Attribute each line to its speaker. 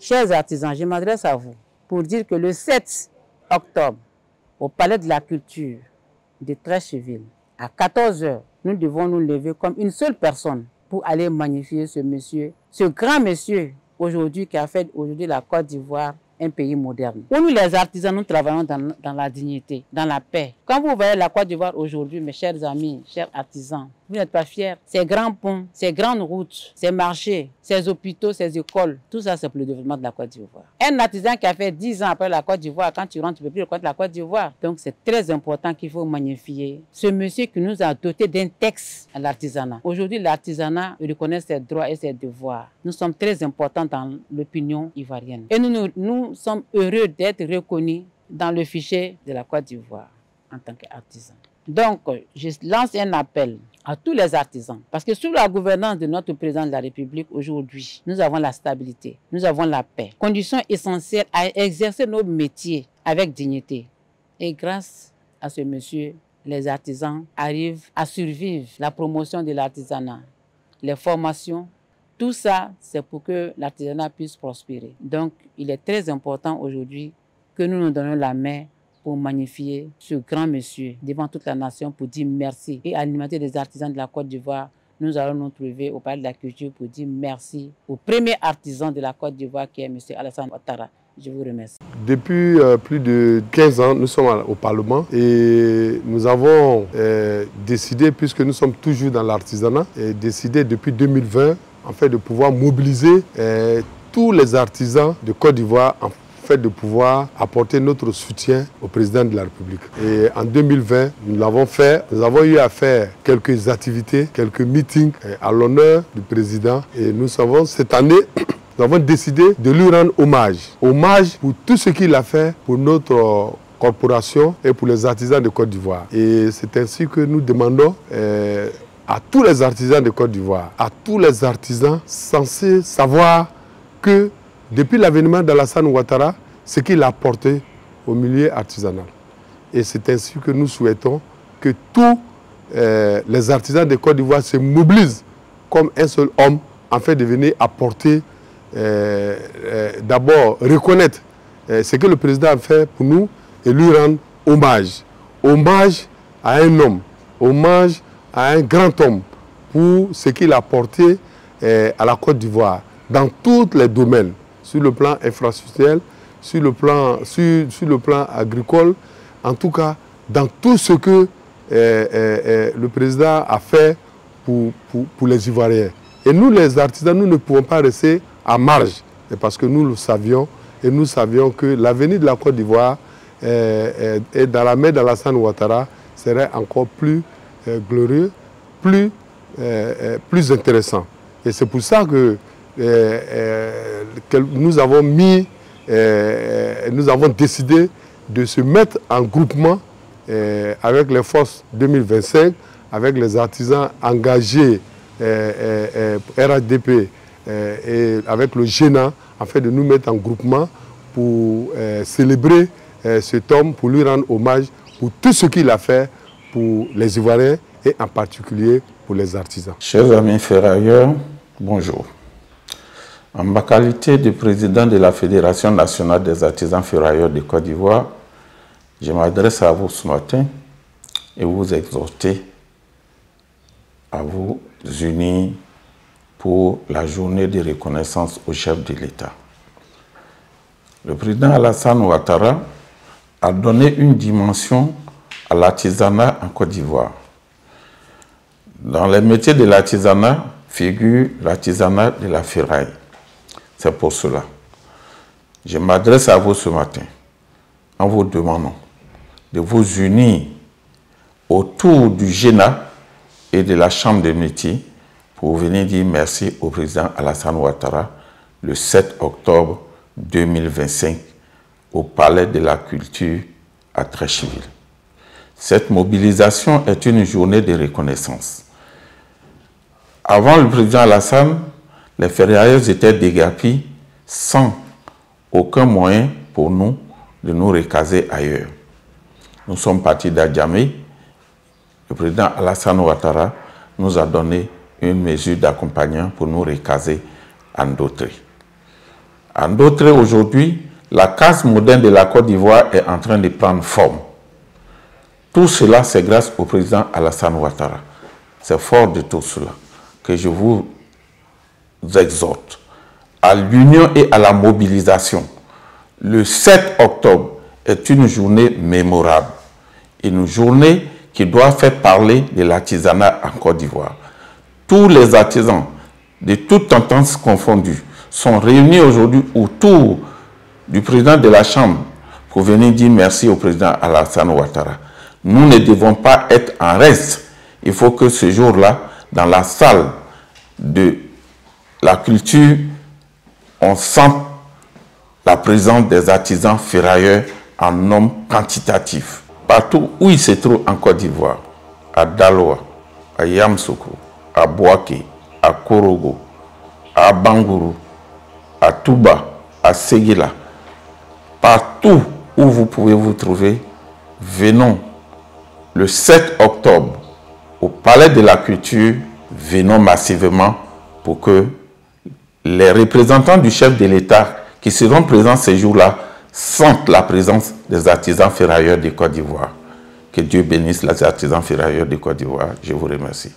Speaker 1: Chers artisans, je m'adresse à vous pour dire que le 7 octobre, au Palais de la Culture de Treichville, à 14 h, nous devons nous lever comme une seule personne pour aller magnifier ce monsieur, ce grand monsieur aujourd'hui qui a fait aujourd'hui la Côte d'Ivoire un pays moderne. Pour nous les artisans, nous travaillons dans la dignité, dans la paix. Quand vous voyez la Côte d'Ivoire aujourd'hui, mes chers amis, chers artisans, vous n'êtes pas fiers. Ces grands ponts, ces grandes routes, ces marchés, ces hôpitaux, ces écoles, tout ça c'est pour le développement de la Côte d'Ivoire. Un artisan qui a fait 10 ans après la Côte d'Ivoire, quand tu rentres, tu ne peux plus reconnaître la Côte d'Ivoire. Donc c'est très important qu'il faut magnifier ce monsieur qui nous a doté d'un texte à l'artisanat. Aujourd'hui, l'artisanat reconnaît ses droits et ses devoirs. Nous sommes très importants dans l'opinion ivoirienne. Et nous sommes heureux d'être reconnus dans le fichier de la Côte d'Ivoire en tant qu'artisan. Donc, je lance un appel à tous les artisans. Parce que sous la gouvernance de notre président de la République aujourd'hui, nous avons la stabilité, nous avons la paix. Condition essentielle à exercer nos métiers avec dignité. Et grâce à ce monsieur, les artisans arrivent à survivre. La promotion de l'artisanat, les formations, tout ça, c'est pour que l'artisanat puisse prospérer. Donc, il est très important aujourd'hui que nous nous donnons la main pour magnifier ce grand monsieur devant toute la nation pour dire merci. Et à l'unité des artisans de la Côte d'Ivoire, nous allons nous trouver au Palais de la Culture pour dire merci au premier artisan de la Côte d'Ivoire qui est M. Alassane Ouattara. Je vous remercie.
Speaker 2: Depuis plus de 15 ans, nous sommes au Parlement et nous avons décidé, puisque nous sommes toujours dans l'artisanat, décidé depuis 2020 en fait, de pouvoir mobiliser tous les artisans de Côte d'Ivoire en fait de pouvoir apporter notre soutien au président de la République. Et en 2020, nous l'avons fait. Nous avons eu à faire quelques activités, quelques meetings à l'honneur du président. Et nous savons, cette année, nous avons décidé de lui rendre hommage. Hommage pour tout ce qu'il a fait pour notre corporation et pour les artisans de Côte d'Ivoire. Et c'est ainsi que nous demandons à tous les artisans de Côte d'Ivoire, à tous les artisans censés savoir que depuis l'avènement d'Alassane Ouattara, ce qu'il a apporté au milieu artisanal. Et c'est ainsi que nous souhaitons que tous les artisans de Côte d'Ivoire se mobilisent comme un seul homme afin de venir apporter, d'abord reconnaître ce que le président a fait pour nous et lui rendre hommage. Hommage à un homme, hommage à un grand homme pour ce qu'il a apporté à la Côte d'Ivoire dans tous les domaines. Sur le plan infrastructurel, sur le plan agricole, en tout cas, dans tout ce que le président a fait pour les Ivoiriens. Et nous, les artisans, nous ne pouvons pas rester à marge, parce que nous le savions, et nous savions que l'avenir de la Côte d'Ivoire est dans la main d'Alassane Ouattara serait encore plus glorieux, plus intéressant. Et c'est pour ça que nous avons décidé de se mettre en groupement avec les forces 2025, avec les artisans engagés RHDP et avec le GENA, afin de nous mettre en groupement pour célébrer cet homme, pour lui rendre hommage pour tout ce qu'il a fait pour les Ivoiriens et en particulier pour les artisans.
Speaker 3: Chers amis ferrailleurs, bonjour. En ma qualité de président de la Fédération nationale des artisans ferrailleurs de Côte d'Ivoire, je m'adresse à vous ce matin et vous exhorter à vous unir pour la journée de reconnaissance au chef de l'État. Le président Alassane Ouattara a donné une dimension à l'artisanat en Côte d'Ivoire. Dans les métiers de l'artisanat figure l'artisanat de la ferraille. C'est pour cela. Je m'adresse à vous ce matin en vous demandant de vous unir autour du GENA et de la Chambre des métiers pour venir dire merci au président Alassane Ouattara le 7 octobre 2025 au Palais de la Culture à Treichville. Cette mobilisation est une journée de reconnaissance. Avant le président Alassane, les ferrailleurs étaient déguerpis sans aucun moyen pour nous de nous recaser ailleurs. Nous sommes partis d'Adjamé. Le président Alassane Ouattara nous a donné une mesure d'accompagnement pour nous recaser en Dautré. En d'autres, aujourd'hui, la case moderne de la Côte d'Ivoire est en train de prendre forme. Tout cela, c'est grâce au président Alassane Ouattara. C'est fort de tout cela que je vous exhorte à l'union et à la mobilisation. Le 7 octobre est une journée mémorable, une journée qui doit faire parler de l'artisanat en Côte d'Ivoire. Tous les artisans, de toutes tendances confondues, sont réunis aujourd'hui autour du président de la Chambre pour venir dire merci au président Alassane Ouattara. Nous ne devons pas être en reste. Il faut que ce jour-là, dans la salle de la culture, on sente la présence des artisans ferrailleurs en nombre quantitatif. Partout où ils se trouvent en Côte d'Ivoire, à Daloa, à Yamoussoukro, à Bouaké, à Korogo, à Bangourou, à Touba, à Séguila, partout où vous pouvez vous trouver, venons le 7 octobre au Palais de la Culture, venons massivement pour que les représentants du chef de l'État qui seront présents ces jours-là sentent la présence des artisans ferrailleurs de Côte d'Ivoire. Que Dieu bénisse les artisans ferrailleurs de Côte d'Ivoire. Je vous remercie.